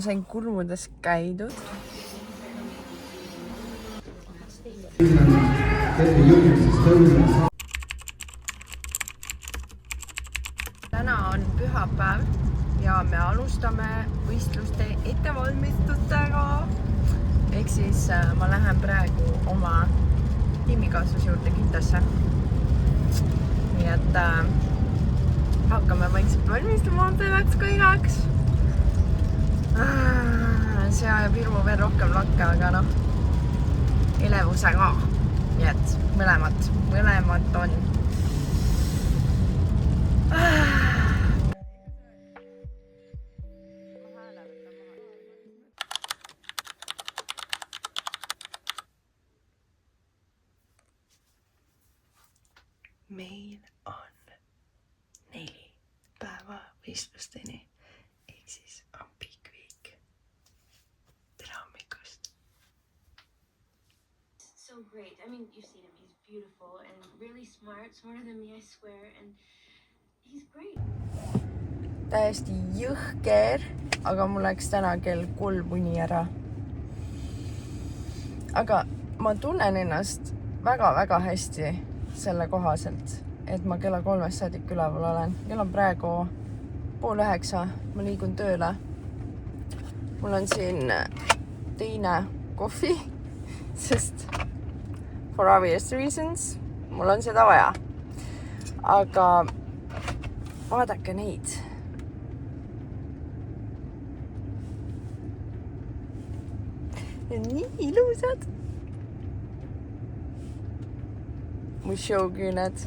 sain kulmudes käidud. Täna on pühapäev ja me alustame võistluste ettevalmistustega. Ehk siis ma lähen praegu oma tiimikaasluse juurde Kintasse. Nii et hakkame vaikselt valmistama päevaks kõigaks. See ajab hirmu veel rohkem lakke, aga noh, elevuse ka. Nii et mõlemad on. Meil on 4 päeva võistlusteni. Ehk siis on pikk viik. Tere hommikust. So great. I mean, you've seen him. He's beautiful and really smart. Smarter than me, I swear. And he's great. Täiesti jõhker, aga mul läks täna kell 3 uni ära. Aga ma tunnen ennast väga-väga hästi selle kohaselt, et ma kella 3 saadik üleval olen. Kell on praegu 8:30, ma liigun tööle. Mul on siin teine kohvi, sest for obvious reasons mul on seda vaja. Aga vaadake neid. Ja nii ilusad. Mu showküüned.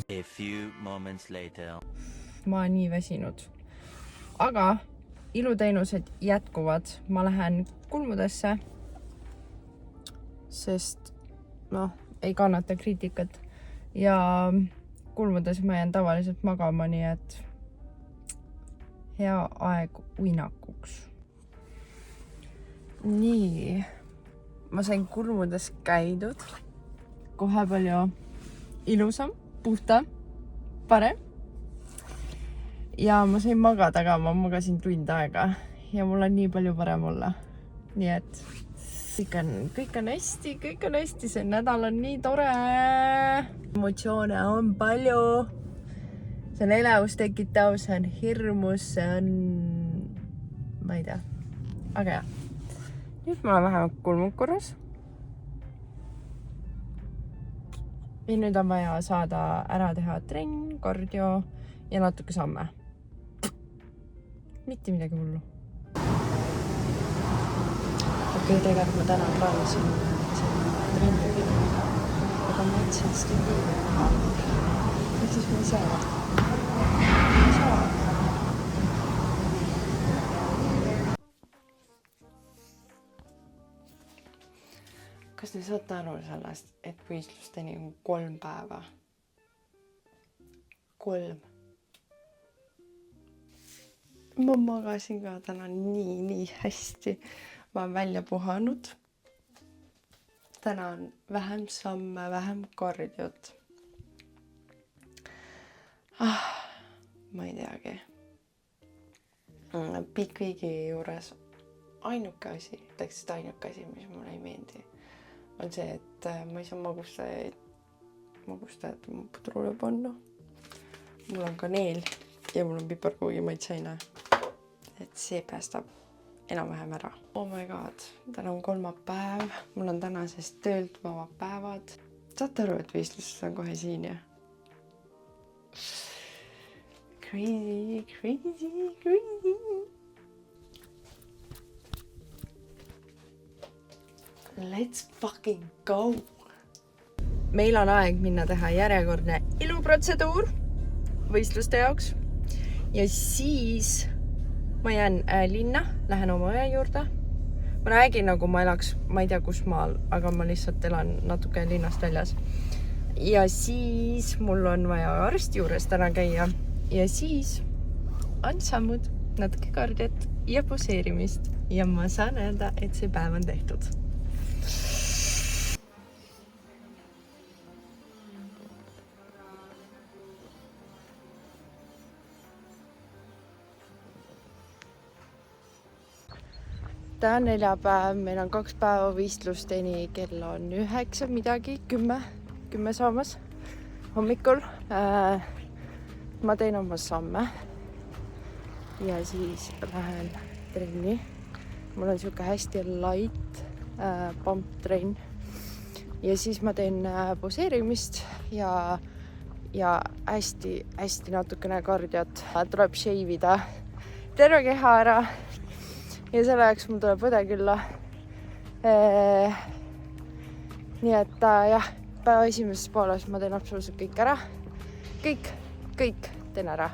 A few moments later. Ma olen nii väsinud. Aga iluteenused jätkuvad. Ma lähen kulmudesse, sest ei kannata kriitikat. Ja kulmudes ma jään tavaliselt magama, nii et hea aeg uinakuks. Nii, ma sain kulmudes käidud. Kohe palju ilusam, puhta, parem. Ja ma sain magada ka, ma magasin tund aega ja mul on nii palju parem olla. Nii et kõik on hästi, see nädal on nii tore. Emotsioone on palju. See on elevust tekitav, see on hirmus, see on, ma ei tea, aga jah. Nüüd ma olen vähemalt kulmud korras. Ja nüüd on vaja saada ära teha trenn, kardio ja natuke samme. Mitte midagi hullu. Okei, tegelikult ma täna plaanisin trenni pidada, aga ma ütlesin, et seda ei või. Ehk siis ma ei saa. Kas te saate aru sellest, et võistlusteni on 3 päeva? 3. Ma magasin ka täna nii hästi. Ma olen välja puhanud. Täna on vähem samme, vähem kardiot. Ma ei teagi. Pikviigi juures ainuke asi, mis mulle ei meeldi, on see, et ma ei saa magustajat pudrule panna. Mul on kaneel ja mul on piparkoogi maitseaine. Et see päästab enam-vähem ära. Oh my god, täna on kolmapäev. Mul on tänasest töölt vabad päevad. Saate aru, et võistluses on kohe siin, ja? Crazy. Let's fucking go! Meil on aeg minna teha järjekordne iluprotseduur võistluste jaoks. Ja siis ma jään linna, lähen oma õe juurde. Ma räägin, nagu ma elaks, ma ei tea kus maal, aga ma lihtsalt elan natuke linnast väljas. Ja siis mul on vaja arsti juures täna käia. Ja siis on sammud, natuke kardiat ja poseerimist. Ja ma saan öelda, et see päev on tehtud. täna on neljapäev, meil on 2 päeva võistlusteni, kell on 9 midagi, 10 saamas hommikul. Ma teen oma samme ja siis lähen trenni. Mul on siuke hästi light pump trenn ja siis ma teen poseerimist ja hästi natukene kardiot. Tuleb shave'ida terve keha ära ja selle jaoks mul tuleb õde külla. Nii et jah, päeva esimeses pooles ma teen absoluutselt kõik ära. Kõik teen ära.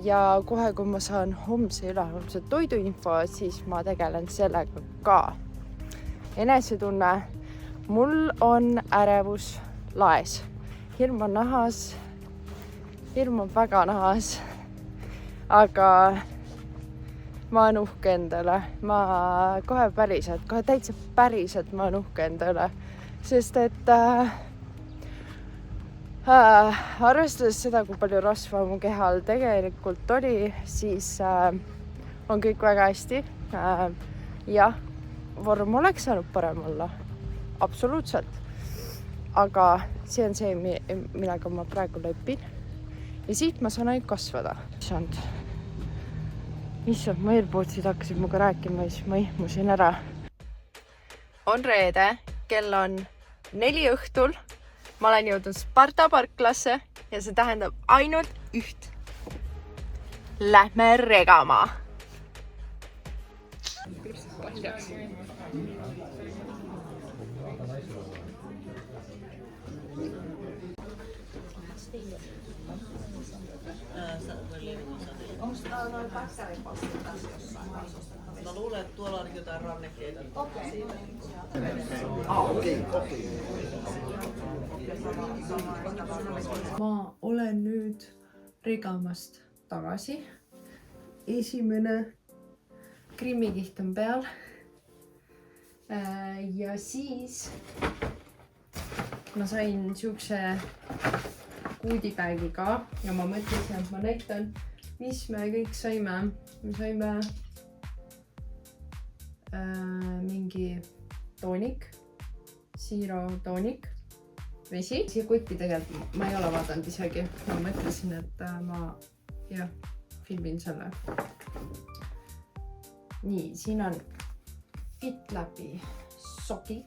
Ja kohe, kui ma saan homse ülehomse toiduinfo, siis ma tegelen sellega ka. Enesetunne. Mul on ärevus laes. Hirm on nahas. Hirm on väga nahas. Aga ma olen uhke endale. Ma kohe täitsa päriselt ma olen uhke endale. Sest et arvestades seda, kui palju rasva mu kehal tegelikult oli, siis on kõik väga hästi. Jah, vorm oleks saanud parem olla. Absoluutselt. Aga see on see, millega ma praegu lepin. Ja siit ma saan ainult kasvada. Issand, mu AirPodsid hakkasid muga rääkima, siis ma ihmusin ära. On reede, kell on 4 õhtul. Ma olen jõudnud Sparta parklasse ja see tähendab ainult üht. Lähme regama. Mä luulen, että tuolla on jotain rannekkeita. Okei. Ma olen nüüd regamast tagasi. Esimene krimmikiht on peal. Ja siis ma sain siukse kuudibäägi ka ja ma mõtlesin, et ma näitan, mis me kõik saime. Me saime mingi toonik, Zero toonik, vesi. Siia kotti tegelikult ma ei ole vaadanud isegi. Ma mõtlesin, et ma filmin selle. Nii, siin on FitLabi sokid.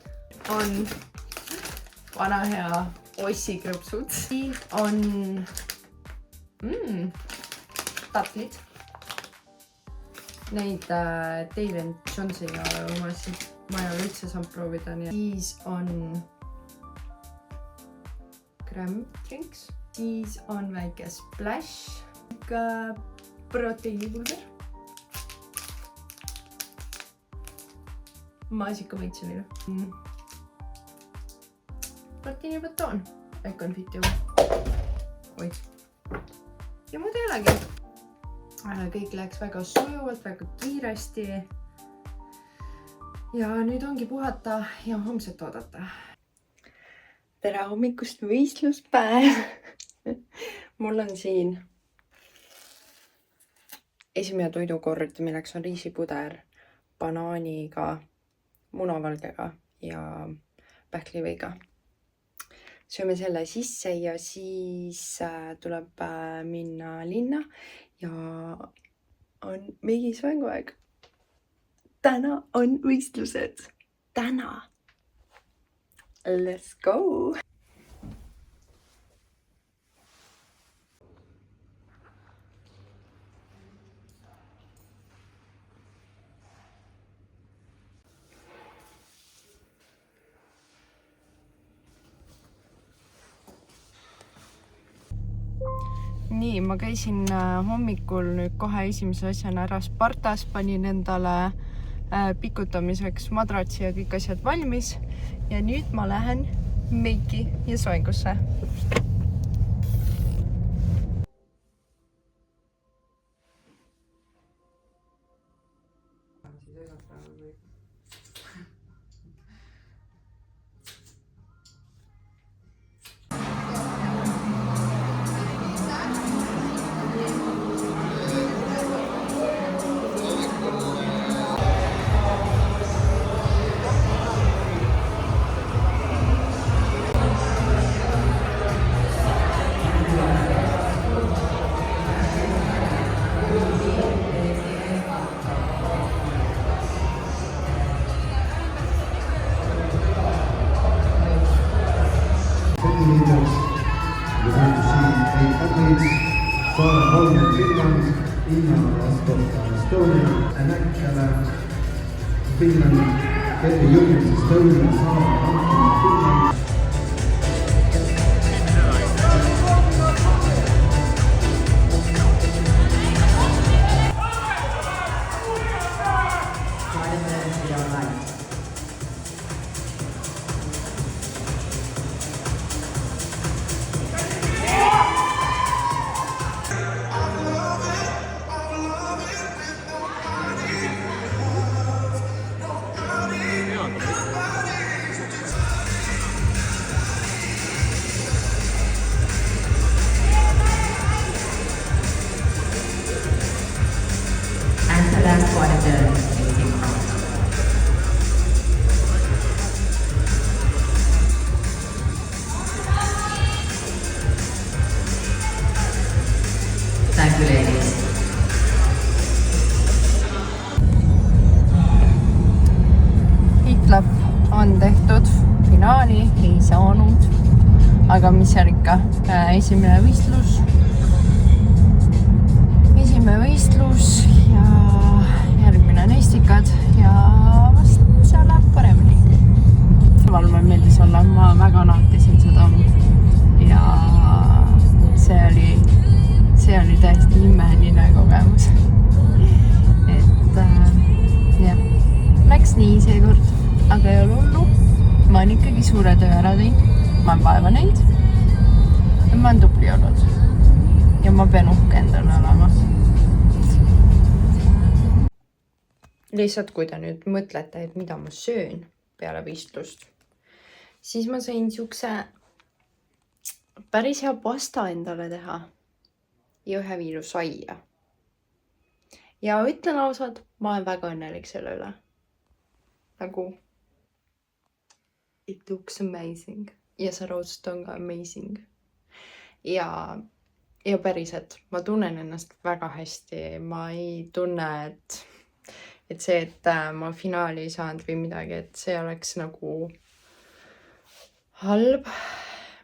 On vana hea Ossi krõpsud. Siin on tatlid. Neid Dave & Johnsoni omasid ma ei ole üldse saanud proovida. Siis on crème drinks. Siis on väike splash. Proteiinipulver. Maasikavõitselile. Proteiinibatoon. Iconfiti oid. Ja muud ei olegi. Kõik läks väga sujuvalt, väga kiiresti. Ja nüüd ongi puhata ja homset oodata. Tere hommikust võistluspäev! Mul on siin esimene toidukord, milleks on riisipuder banaaniga, munavalgega ja pähklivõiga. Sööme selle sisse ja siis tuleb minna linna ja on mingis mänguaeg. Täna on võistlused. Täna. Let's go! Nii, ma käisin hommikul nüüd kohe esimese asjana ära Spartas, panin endale pikutamiseks madratsi ja kõik asjad valmis. Ja nüüd ma lähen meiki ja soengusse. Finland, Inna lastab Estonia, Änekkele, Finland, Peeter Jürgens Estonia, Saar, Finland. Amsterdam Quarter Racing Cross. Thank you, ladies. Hiitlap on tehtud, finaali ei saanud, aga mis seal ikka, esimene võistlus ja järgmine neistikad ja vast seal läheb paremini. Mulle meeldis olla, ma väga nautisin seda ja see oli täiesti imeline kogemus. Et jah, läks nii seekord, aga ei ole hullu. Ma olen ikkagi suure töö ära teinud, ma olen vaeva näinud ja ma olen tubli olnud. Ja ma pean uhke endale olema. Lihtsalt kui te nüüd mõtlete, et mida ma söön peale võistlust, siis ma sain siukse päris hea pasta endale teha ja 1 viilu saia. Ja ütlen ausalt, ma olen väga õnnelik selle üle. Nagu it looks amazing. Ja see raudselt on ka amazing. Ja päriselt, ma tunnen ennast väga hästi. Ma ei tunne, et see, et ma finaali ei saanud või midagi, et see oleks nagu halb.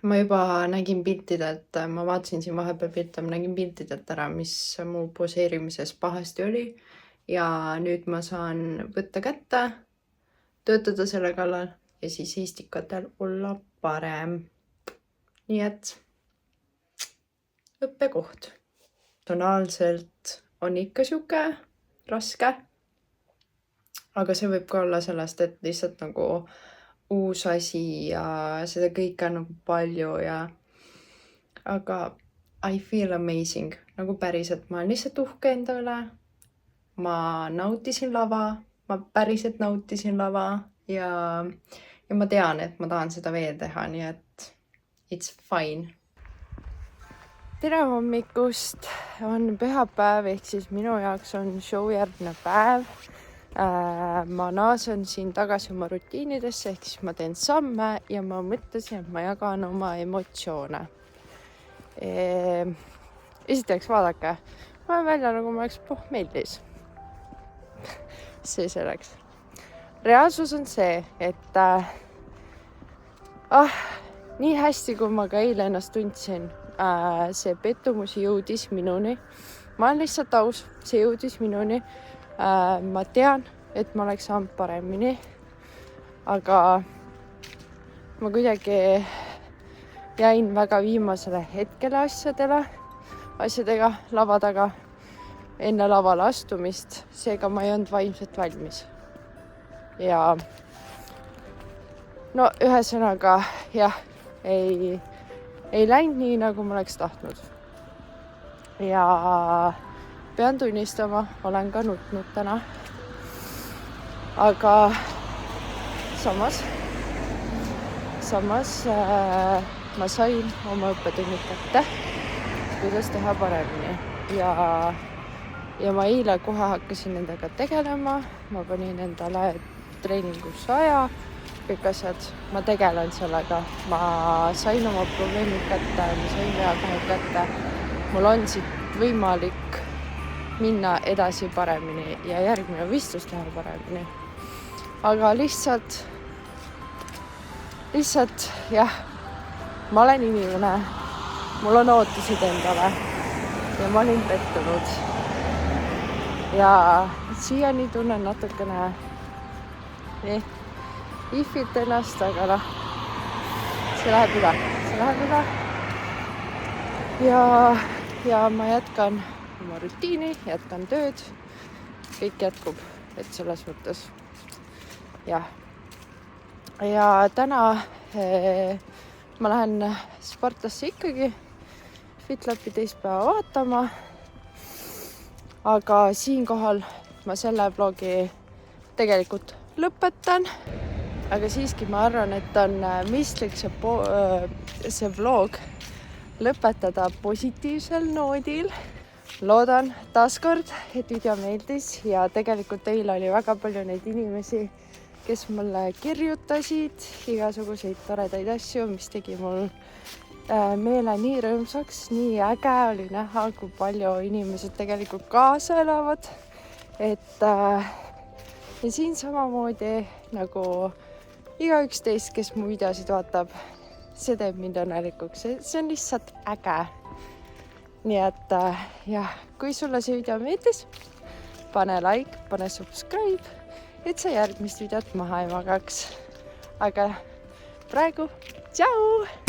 Ma juba nägin piltidelt, ma vaatasin siin vahepeal pilte, ma nägin piltidelt ära, mis mu poseerimises pahasti oli. Ja nüüd ma saan võtta kätte, töötada selle kallal ja siis istikatel olla parem. Nii et õppekoht. Tonaalselt on ikka siuke raske. Aga see võib ka olla sellest, et lihtsalt nagu uus asi ja seda kõike on nagu palju ja aga I feel amazing. Nagu päriselt, ma olen lihtsalt uhke enda üle. Ma nautisin lava, ma päriselt nautisin lava ja ma tean, et ma tahan seda veel teha, nii et it's fine. Tere hommikust, on pühapäev, ehk siis minu jaoks on show järgne päev. Ma naasen siin tagasi oma rutiinidesse, ehk siis ma teen samme ja ma mõtlesin, et ma jagan oma emotsioone. Esiteks vaadake, ma olen välja nagu ma oleks pohmellis. See selleks. Reaalsus on see, et nii hästi, kui ma ka eile ennast tundsin, see pettumus jõudis minuni. Ma olen lihtsalt aus, see jõudis minuni. Ma tean, et ma oleks saanud paremini, aga ma kuidagi jäin väga viimasele hetkele asjadega lava taga enne lavale astumist, seega ma ei olnud vaimselt valmis. Ja no ühesõnaga jah, ei läinud nii, nagu ma oleks tahtnud. Ja pean tunnistama, olen ka nutnud täna. Aga samas ma sain oma õppetunnid kätte, kuidas teha paremini. Ja ma eile kohe hakkasin nendega tegelema. Ma panin endale treeningusse aja, kõik asjad. Ma tegelen sellega. Ma sain oma probleemid kätte, ma sain veakohad kätte. Mul on siit võimalik minna edasi paremini ja järgmine võistlus teha paremini. Aga lihtsalt jah, ma olen inimene, mul on ootused endale ja ma olin pettunud. Ja siiani tunnen natukene ihvit ennast, aga noh, see läheb üle. Ja ma jätkan oma rutiini, jätkan tööd, kõik jätkub, et selles mõttes jah. Ja täna ma lähen Spartasse ikkagi FitLapi teist päeva vaatama, aga siinkohal ma selle vlogi tegelikult lõpetan, aga siiski ma arvan, et on mõistlik see vlog lõpetada positiivsel noodil. Loodan taaskord, et video meeldis ja tegelikult teil oli väga palju neid inimesi, kes mulle kirjutasid igasuguseid toredaid asju, mis tegi mul meele nii rõõmsaks, nii äge oli näha, kui palju inimesed tegelikult kaasa elavad. Ja siin samamoodi nagu igaüks teist, kes mu videosid vaatab, see teeb mind õnnelikuks, see on lihtsalt äge. Nii et jah, kui sulle see video meeldis, pane like, pane subscribe, et sa järgmist videot maha ei magaks. Aga praegu, tšau!